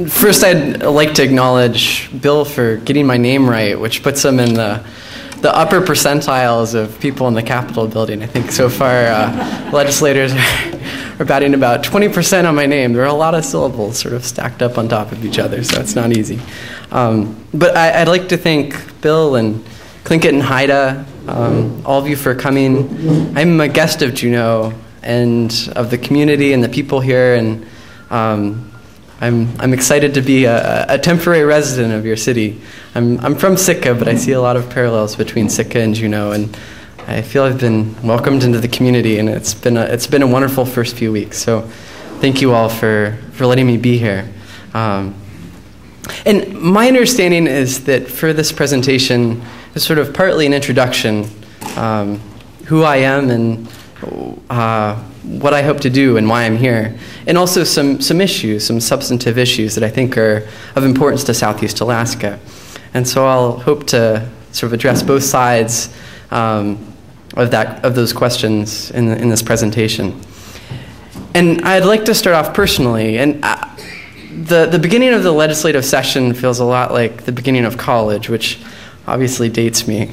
First, I'd like to acknowledge Bill for getting my name right, which puts him in the upper percentiles of people in the Capitol building. I think so far legislators are batting about 20% on my name. There are a lot of syllables sort of stacked up on top of each other, so it's not easy. But I'd like to thank Bill and Tlingit and Haida, all of you for coming. I'm a guest of Juneau and of the community and the people here, and I'm excited to be a temporary resident of your city. I'm from Sitka, but I see a lot of parallels between Sitka and Juneau, and I feel I've been welcomed into the community, and it's been a wonderful first few weeks. So thank you all for letting me be here. And my understanding is that for this presentation is sort of partly an introduction, who I am and what I hope to do and why I'm here, and also some issues, some substantive issues that I think are of importance to Southeast Alaska. And so I'll hope to sort of address both sides of those questions in this presentation. And I'd like to start off personally, and the beginning of the legislative session feels a lot like the beginning of college, which obviously dates me.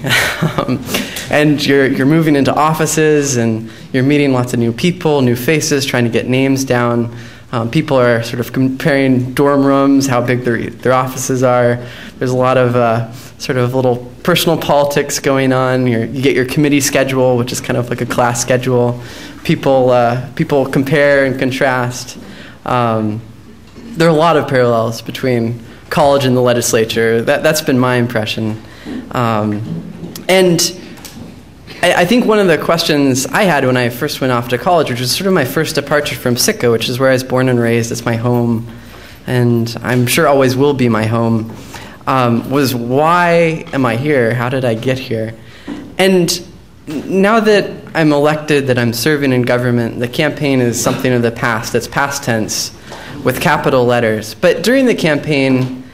And you're moving into offices, and you're meeting lots of new people, new faces, trying to get names down. People are sort of comparing dorm rooms, how big their offices are. There's a lot of sort of little personal politics going on. You get your committee schedule, which is kind of like a class schedule. People compare and contrast. There are a lot of parallels between college and the legislature. That's been my impression. And I think one of the questions I had when I first went off to college, which was sort of my first departure from Sitka, which is where I was born and raised, it's my home, and I'm sure always will be my home, was why am I here? How did I get here? And now that I'm elected, that I'm serving in government, the campaign is something of the past. It's past tense with capital letters. But during the campaign,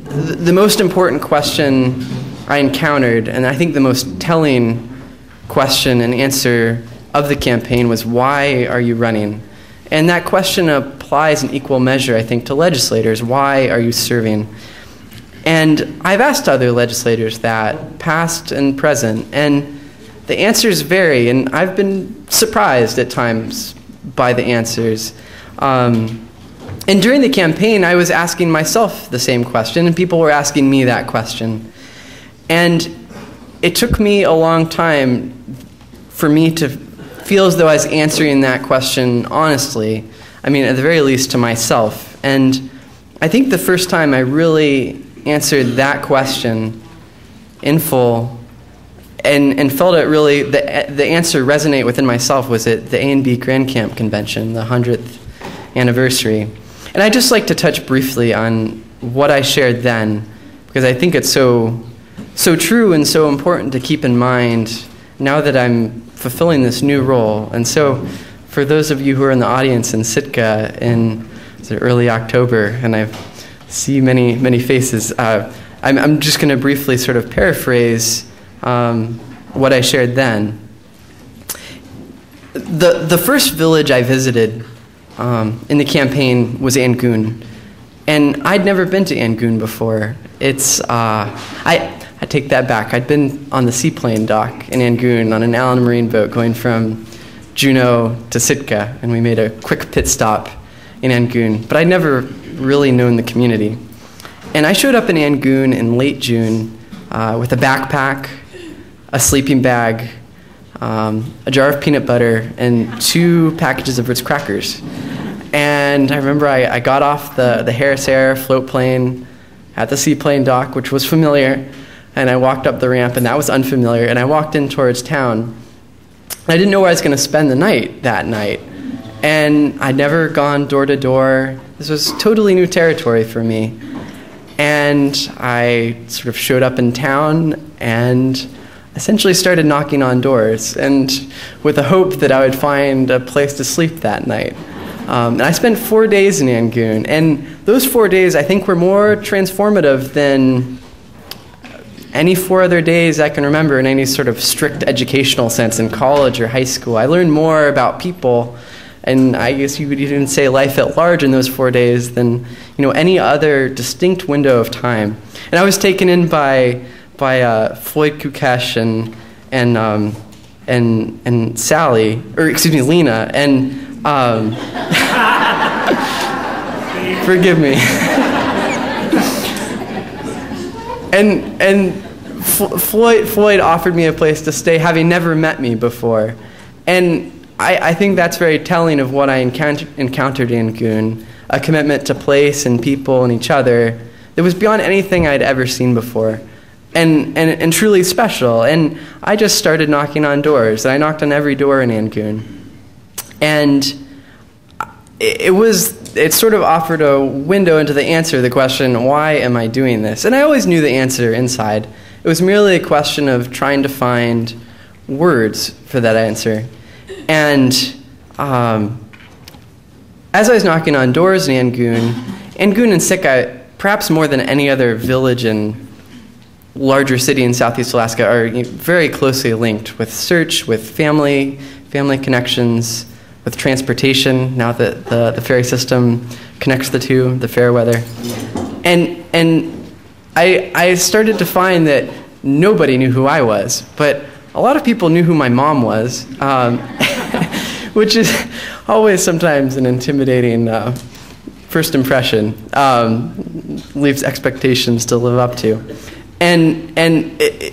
the most important question I encountered, and I think the most telling question and answer of the campaign, was, why are you running? And that question applies in equal measure, I think, to legislators. Why are you serving? And I've asked other legislators that, past and present, and the answers vary, and I've been surprised at times by the answers. And during the campaign, I was asking myself the same question, and people were asking me that question. And it took me a long time for me to feel as though I was answering that question honestly. I mean, at the very least to myself. And I think the first time I really answered that question in full and felt it really, the answer resonate within myself, was at the A&B Grand Camp Convention, the 100th anniversary. And I'd just like to touch briefly on what I shared then, because I think it's so true and so important to keep in mind now that I'm fulfilling this new role. And so for those of you who are in the audience in Sitka in early October, and I see many faces, I'm just going to briefly sort of paraphrase what I shared then. The first village I visited in the campaign was Angoon, and I'd never been to Angoon before. I take that back. I'd been on the seaplane dock in Angoon on an Allen Marine boat going from Juneau to Sitka, and we made a quick pit stop in Angoon, but I'd never really known the community. And I showed up in Angoon in late June with a backpack, a sleeping bag, a jar of peanut butter, and 2 packages of Ritz crackers. And I remember I got off the Harris Air float plane at the seaplane dock, which was familiar, and I walked up the ramp, and that was unfamiliar, and I walked in towards town. I didn't know where I was going to spend the night that night, and I'd never gone door to door. This was totally new territory for me. And I sort of showed up in town and essentially started knocking on doors, and with the hope that I would find a place to sleep that night. And I spent 4 days in Angoon, and those 4 days I think were more transformative than any 4 other days I can remember in any sort of strict educational sense in college or high school. I learned more about people and I guess you could even say life at large in those 4 days than any other distinct window of time. And I was taken in by Floyd Kukesh and Sally, or excuse me, Lena, and forgive me. and Floyd offered me a place to stay, having never met me before, and I think that's very telling of what I encountered in Yangon, a commitment to place and people and each other that was beyond anything I'd ever seen before, and truly special. And I just started knocking on doors, and I knocked on every door in Yangon, and it sort of offered a window into the answer to the question, why am I doing this? And I always knew the answer inside. It was merely a question of trying to find words for that answer. And as I was knocking on doors in Yangon and Sitka, perhaps more than any other village and larger city in Southeast Alaska, are very closely linked with search, with family connections, with transportation, now that the ferry system connects the two, the fair weather. And I started to find that nobody knew who I was, but a lot of people knew who my mom was, which is always sometimes an intimidating first impression, leaves expectations to live up to, and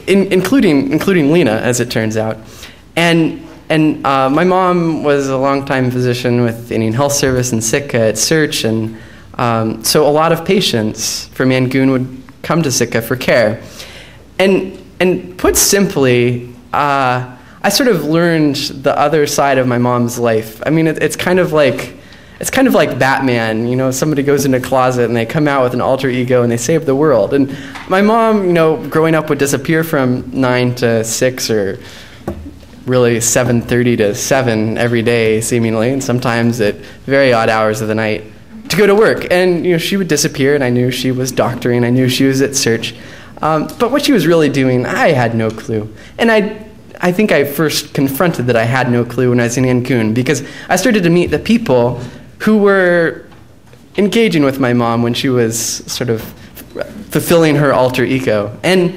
including Lena, as it turns out. And my mom was a longtime physician with Indian Health Service in Sitka at Search, and so a lot of patients from Yangon would come to Sitka for care. And put simply, I sort of learned the other side of my mom's life. I mean, it's kind of like Batman. Somebody goes in a closet and they come out with an alter ego and they save the world. And my mom, growing up would disappear from 9 to 6 or really 7:30 to 7 every day, seemingly, and sometimes at very odd hours of the night, to go to work. And she would disappear, and I knew she was doctoring. I knew she was at Search. But what she was really doing, I had no clue. And I think I first confronted that I had no clue when I was in Yangon, because I started to meet the people who were engaging with my mom when she was sort of fulfilling her alter ego. And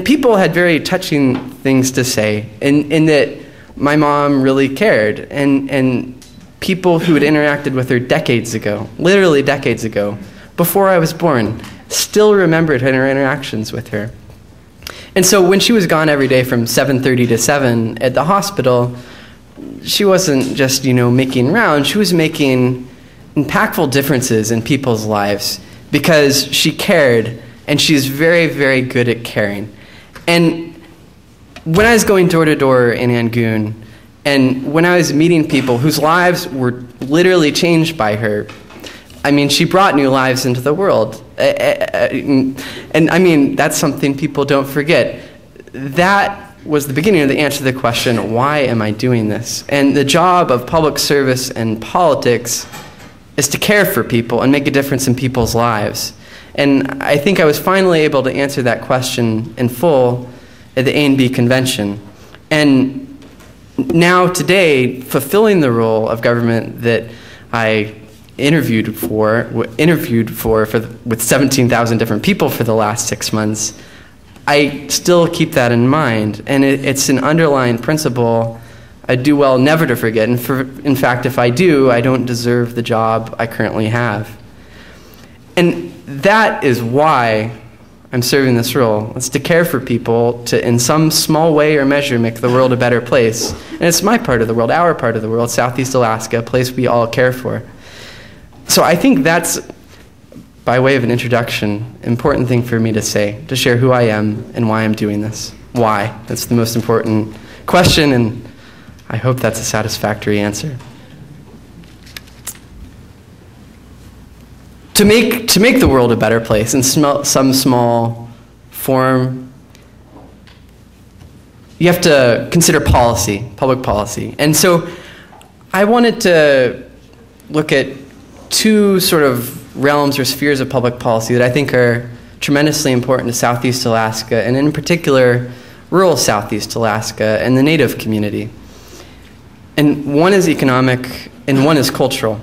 people had very touching things to say, in that my mom really cared. And people who had interacted with her decades ago, literally decades ago, before I was born, still remembered her interactions with her. And so when she was gone every day from 7:30 to 7 at the hospital, she wasn't just, making rounds. She was making impactful differences in people's lives because she cared, and she's very, very good at caring. And when I was going door to door in Yangon, and when I was meeting people whose lives were literally changed by her, I mean, she brought new lives into the world. And I mean, that's something people don't forget. That was the beginning of the answer to the question, why am I doing this? And the job of public service and politics is to care for people and make a difference in people's lives. And I think I was finally able to answer that question in full at the A&B convention. And now today, fulfilling the role of government that I interviewed with 17,000 different people for the last 6 months, I still keep that in mind. And it's an underlying principle I do well never to forget. And in fact, if I do, I don't deserve the job I currently have. And that is why I'm serving this role. It's to care for people, to in some small way or measure make the world a better place. And it's my part of the world, our part of the world, Southeast Alaska, a place we all care for. So I think that's, by way of an introduction, an important thing for me to say, to share who I am and why I'm doing this. Why? That's the most important question, and I hope that's a satisfactory answer. To make the world a better place in some small form, you have to consider policy, public policy. And so I wanted to look at two sort of realms or spheres of public policy that I think are tremendously important to Southeast Alaska, and in particular, rural Southeast Alaska and the Native community. And one is economic and one is cultural.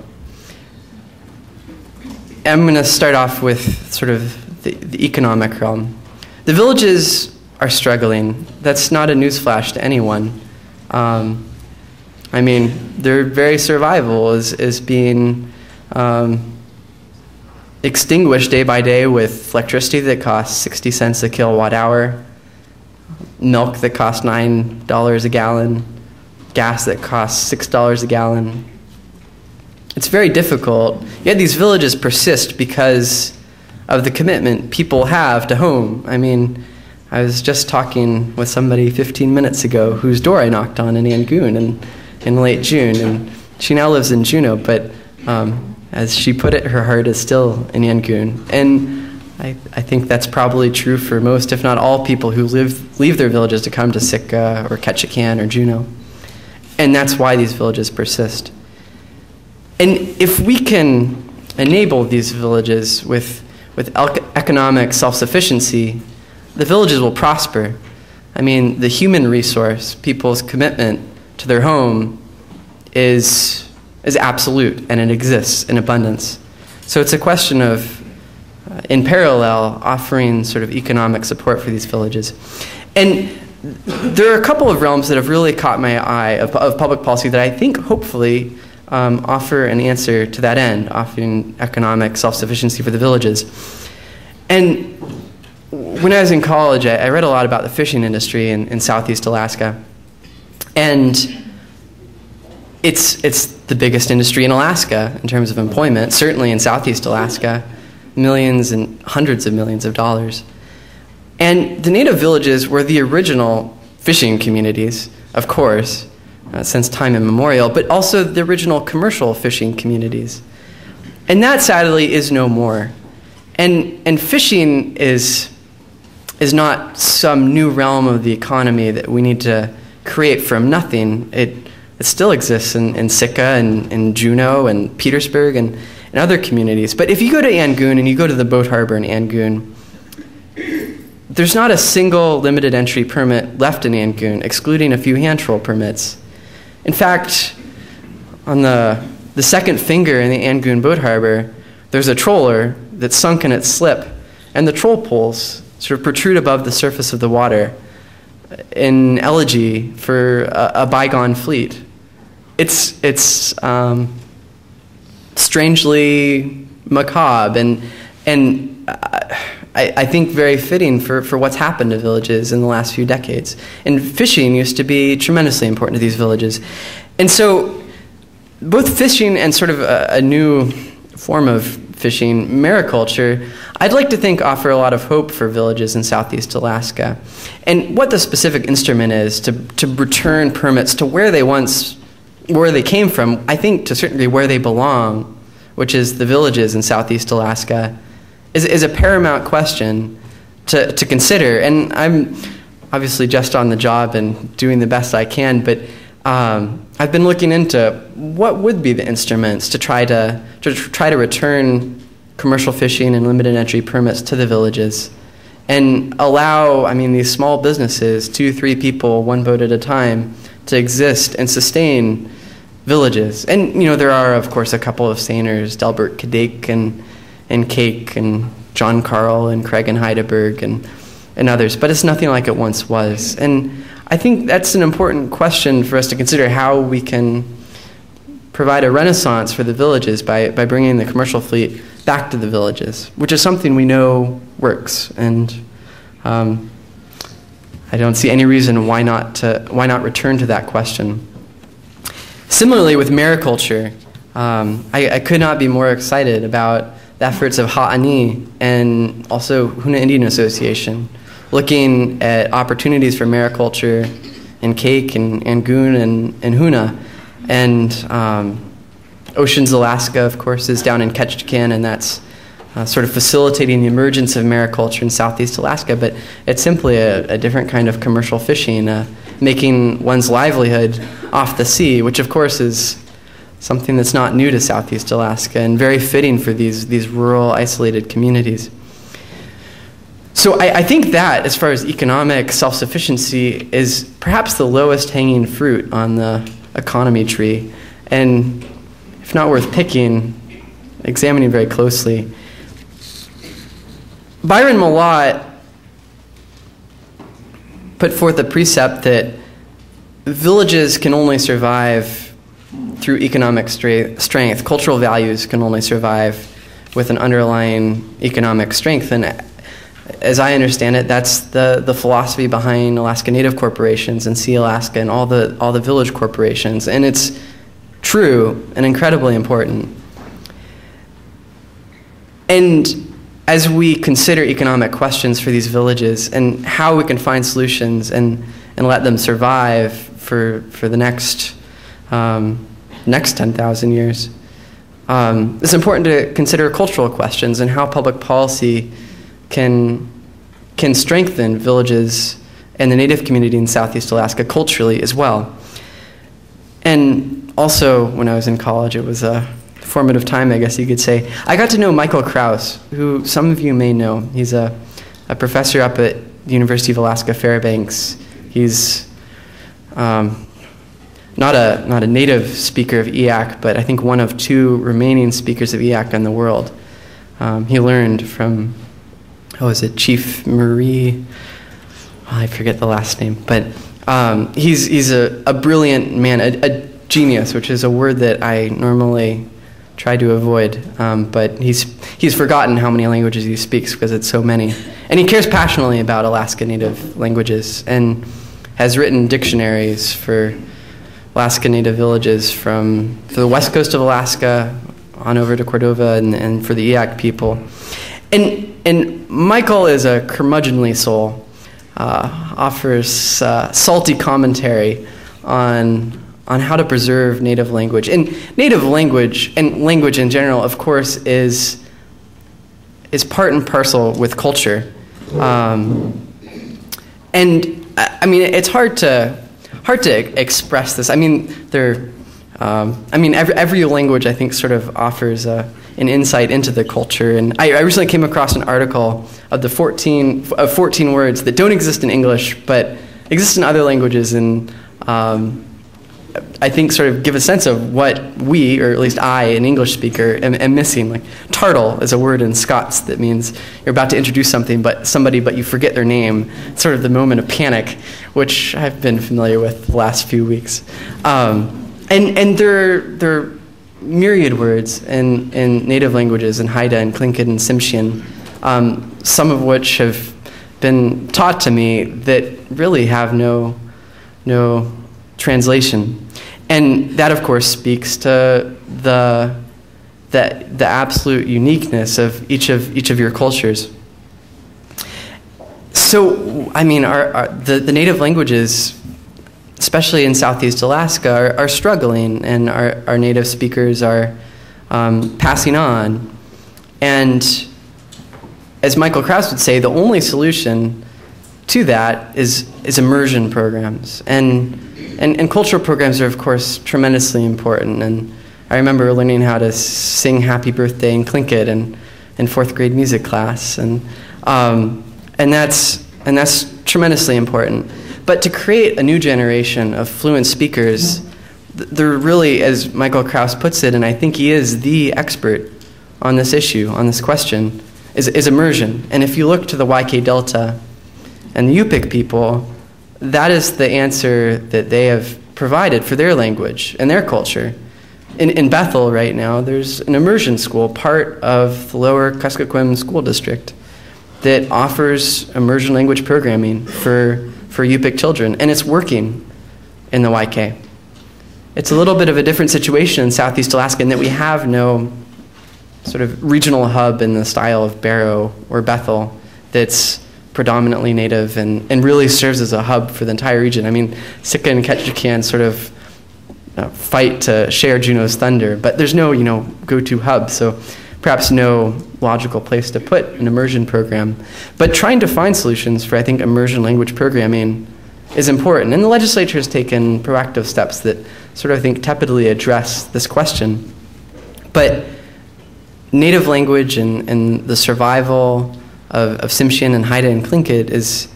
I'm going to start off with sort of the economic realm. The villages are struggling. That's not a newsflash to anyone. I mean, their very survival is being extinguished day by day with electricity that costs 60 cents a kilowatt hour, milk that costs $9 a gallon, gas that costs $6 a gallon. It's very difficult. Yet these villages persist because of the commitment people have to home. I mean, I was just talking with somebody 15 minutes ago whose door I knocked on in Yangon in late June, and she now lives in Juneau, but as she put it, her heart is still in Yangon. And I think that's probably true for most, if not all, people who leave their villages to come to Sitka or Ketchikan or Juneau. And that's why these villages persist. And if we can enable these villages with economic self-sufficiency, the villages will prosper. I mean, the human resource, people's commitment to their home is absolute, and it exists in abundance. So it's a question of, in parallel, offering sort of economic support for these villages. And there are a couple of realms that have really caught my eye of public policy that I think hopefully offer an answer to that end, offering economic self-sufficiency for the villages. And when I was in college, I read a lot about the fishing industry in Southeast Alaska. And it's the biggest industry in Alaska in terms of employment, certainly in Southeast Alaska, millions and hundreds of millions of dollars. And the native villages were the original fishing communities, of course, since time immemorial, but also the original commercial fishing communities. And that, sadly, is no more. And fishing is not some new realm of the economy that we need to create from nothing. It still exists in Sitka and in Juneau and Petersburg and other communities. But if you go to Yangon and you go to the boat harbor in Yangon, there's not a single limited entry permit left in Yangon, excluding a few hand troll permits. In fact, on the second finger in the Yangon boat harbor, there's a trawler that's sunk in its slip, and the troll poles sort of protrude above the surface of the water in elegy for a bygone fleet. It's strangely macabre and I think very fitting for what's happened to villages in the last few decades. And fishing used to be tremendously important to these villages. And so both fishing and sort of a new form of fishing, mariculture, I'd like to think offer a lot of hope for villages in Southeast Alaska. And what the specific instrument is to return permits to where they came from, I think to a certain degree where they belong, which is the villages in Southeast Alaska, is a paramount question to consider. And I'm obviously just on the job and doing the best I can, but I've been looking into what would be the instruments to try to return commercial fishing and limited entry permits to the villages and allow, these small businesses, 2-3 people, one boat at a time, to exist and sustain villages. And, there are, of course, a couple of seiners, Delbert Kadek and Cake and John Carl and Craig and Heidelberg and others, but it's nothing like it once was. And I think that's an important question for us to consider, how we can provide a renaissance for the villages by bringing the commercial fleet back to the villages, which is something we know works. And I don't see any reason why not return to that question. Similarly, with mariculture, I could not be more excited about the efforts of Ha'ani and also Huna Indian Association, looking at opportunities for mariculture in Cake and Yangon and Huna. And Oceans Alaska, of course, is down in Ketchikan, and that's sort of facilitating the emergence of mariculture in Southeast Alaska. But it's simply a different kind of commercial fishing, making one's livelihood off the sea, which, of course, is something that's not new to Southeast Alaska and very fitting for these rural, isolated communities. So I think that, as far as economic self-sufficiency, is perhaps the lowest hanging fruit on the economy tree. And if not worth picking, examining very closely. Byron Malott put forth a precept that villages can only survive through economic strength. Cultural values can only survive with an underlying economic strength. And as I understand it, that's the philosophy behind Alaska Native corporations and Sea Alaska and all the village corporations. And it's true and incredibly important. And as we consider economic questions for these villages and how we can find solutions and let them survive for the next 10,000 years, it's important to consider cultural questions and how public policy can strengthen villages and the Native community in Southeast Alaska culturally as well. And also, when I was in college, it was a formative time, I guess you could say. I got to know Michael Krause, who some of you may know. He's a professor up at the University of Alaska Fairbanks. He's not a native speaker of EAC, but I think one of 2 remaining speakers of EAC in the world. He learned from, Chief Marie, I forget the last name, but he's a brilliant man, a genius, which is a word that I normally try to avoid, but he's forgotten how many languages he speaks because it's so many. And he cares passionately about Alaska Native languages and has written dictionaries for Alaska Native villages for the west coast of Alaska on over to Cordova and for the EAC people. And Michael is a curmudgeonly soul, offers salty commentary on how to preserve Native language. And Native language, and language in general, of course, is part and parcel with culture. And I mean, it's hard to express this. I mean, every language, I think, sort of offers an insight into the culture. And I recently came across an article of 14 words that don't exist in English, but exist in other languages, and I think sort of give a sense of what we, or at least I, an English speaker, am missing. Like tartle is a word in Scots that means you're about to introduce somebody, but you forget their name. It's sort of the moment of panic, which I've been familiar with the last few weeks. And there are myriad words in Native languages, in Haida and Tlingit and Tsimshian, some of which have been taught to me that really have no translation. And that, of course, speaks to the absolute uniqueness of each of your cultures. So, I mean, the Native languages, especially in Southeast Alaska, are struggling, and our Native speakers are passing on. And as Michael Krause would say, the only solution to that is immersion programs. And cultural programs are, of course, tremendously important. And I remember learning how to sing Happy Birthday in Tlingit in 4th grade music class. And that's tremendously important. But to create a new generation of fluent speakers, they're really, as Michael Krause puts it, and I think he is the expert on this issue, on this question, is immersion. And if you look to the YK Delta and the Yupik people, that is the answer that they have provided for their language and their culture. In Bethel right now, there's an immersion school, part of the Lower Kuskokwim School District, that offers immersion language programming for Yupik children, and it's working in the YK. It's a little bit of a different situation in Southeast Alaska in that we have no sort of regional hub in the style of Barrow or Bethel that's predominantly Native and really serves as a hub for the entire region. I mean, Sitka and Ketchikan sort of fight to share Juneau's thunder, but there's no, go-to hub, so perhaps no logical place to put an immersion program. But trying to find solutions for, I think, immersion language programming is important. And the legislature has taken proactive steps that sort of, I think, tepidly address this question. But Native language and the survival of Tsimshian and Haida and Tlingit is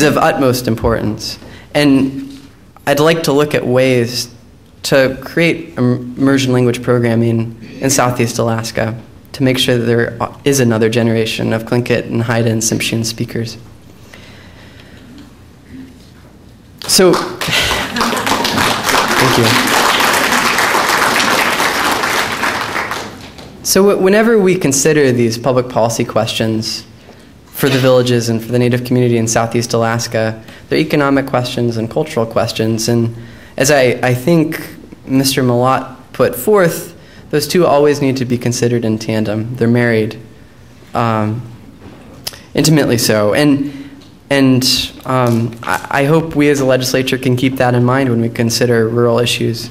of utmost importance. And I'd like to look at ways to create immersion language programming in Southeast Alaska to make sure that there is another generation of Tlingit and Haida and Tsimshian speakers. So, thank you. So whenever we consider these public policy questions for the villages and for the Native community in Southeast Alaska, they're economic questions and cultural questions. And as I think Mr. Malott put forth, those two always need to be considered in tandem. They're married, intimately so. And I hope we as a legislature can keep that in mind when we consider rural issues.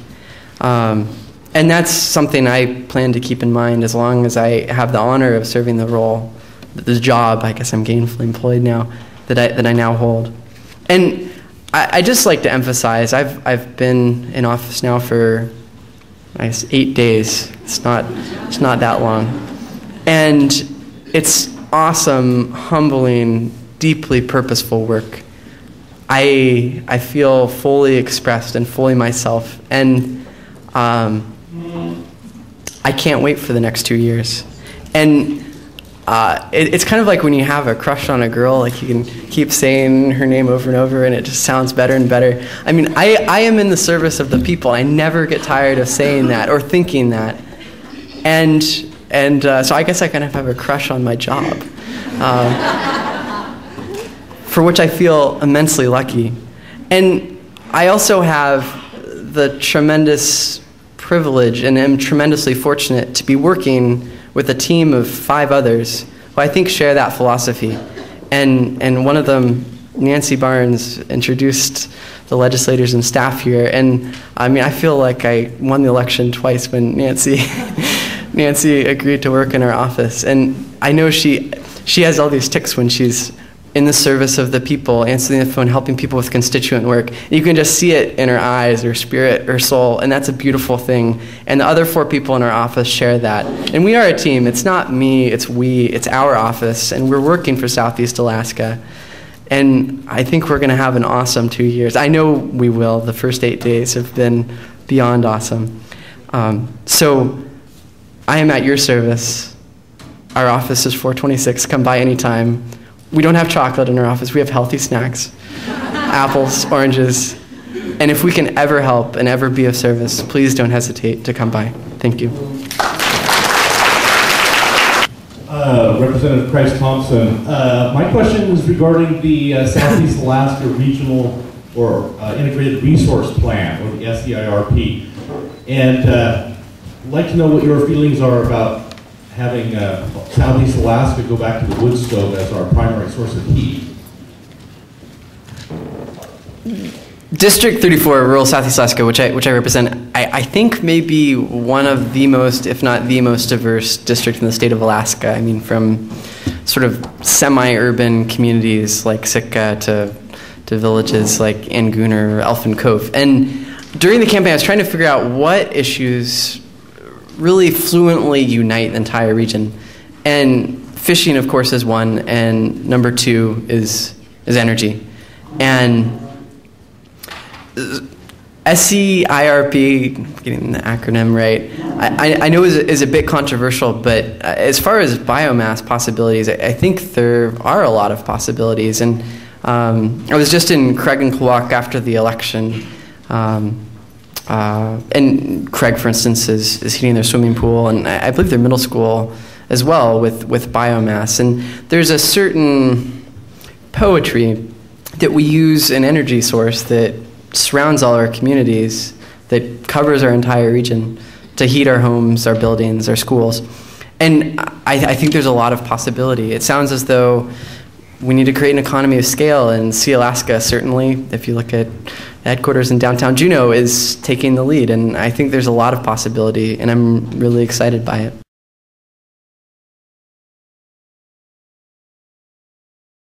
And that's something I plan to keep in mind as long as I have the honor of serving the role, the job, I guess I'm gainfully employed now, that I now hold. And I just like to emphasize, I've been in office now for, I guess, 8 days. It's not that long. And it's awesome, humbling, deeply purposeful work. I feel fully expressed and fully myself. And I can't wait for the next 2 years. And it's kind of like when you have a crush on a girl, like you can keep saying her name over and over and it just sounds better and better. I mean, I am in the service of the people. I never get tired of saying that or thinking that. And so I guess I kind of have a crush on my job, for which I feel immensely lucky. And I also have the tremendous privilege and am tremendously fortunate to be working with a team of 5 others who I think share that philosophy. And one of them, Nancy Barnes, introduced the legislators and staff here. And I mean, I feel like I won the election twice when Nancy agreed to work in our office. And I know she has all these tics when she's in the service of the people, answering the phone, helping people with constituent work. You can just see it in her eyes, her spirit, her soul, and that's a beautiful thing. And the other 4 people in our office share that. And we are a team. It's not me, it's we, it's our office, and we're working for Southeast Alaska. And I think we're going to have an awesome 2 years. I know we will. The first 8 days have been beyond awesome. So I am at your service. Our office is 426. Come by anytime. We don't have chocolate in our office. We have healthy snacks, apples, oranges. And if we can ever help and ever be of service, please don't hesitate to come by. Thank you. Representative Kreiss-Tomkins, my question is regarding the Southeast Alaska Regional or Integrated Resource Plan, or the SEIRP. And I'd like to know what your feelings are about having Southeast Alaska go back to the wood stove as our primary source of heat. District 34, rural Southeast Alaska, which I represent, I think may be one of the most, if not the most diverse district in the state of Alaska. I mean, from sort of semi-urban communities like Sitka to villages like Angoon or Elfin Cove. And during the campaign, I was trying to figure out what issues really fluently unite the entire region. And fishing, of course, is one, and number 2 is energy. And SEIRP, getting the acronym right, I know is a bit controversial, but as far as biomass possibilities, I think there are a lot of possibilities. And I was just in Craig and Kluwak after the election, and Craig, for instance, is heating their swimming pool, and I believe their middle school as well with biomass. And there's a certain poetry that we use an energy source that surrounds all our communities, that covers our entire region, to heat our homes, our buildings, our schools. And I think there's a lot of possibility. It sounds as though we need to create an economy of scale, and See Alaska, certainly, if you look at headquarters in downtown Juneau, is taking the lead. And I think there's a lot of possibility, and I'm really excited by it.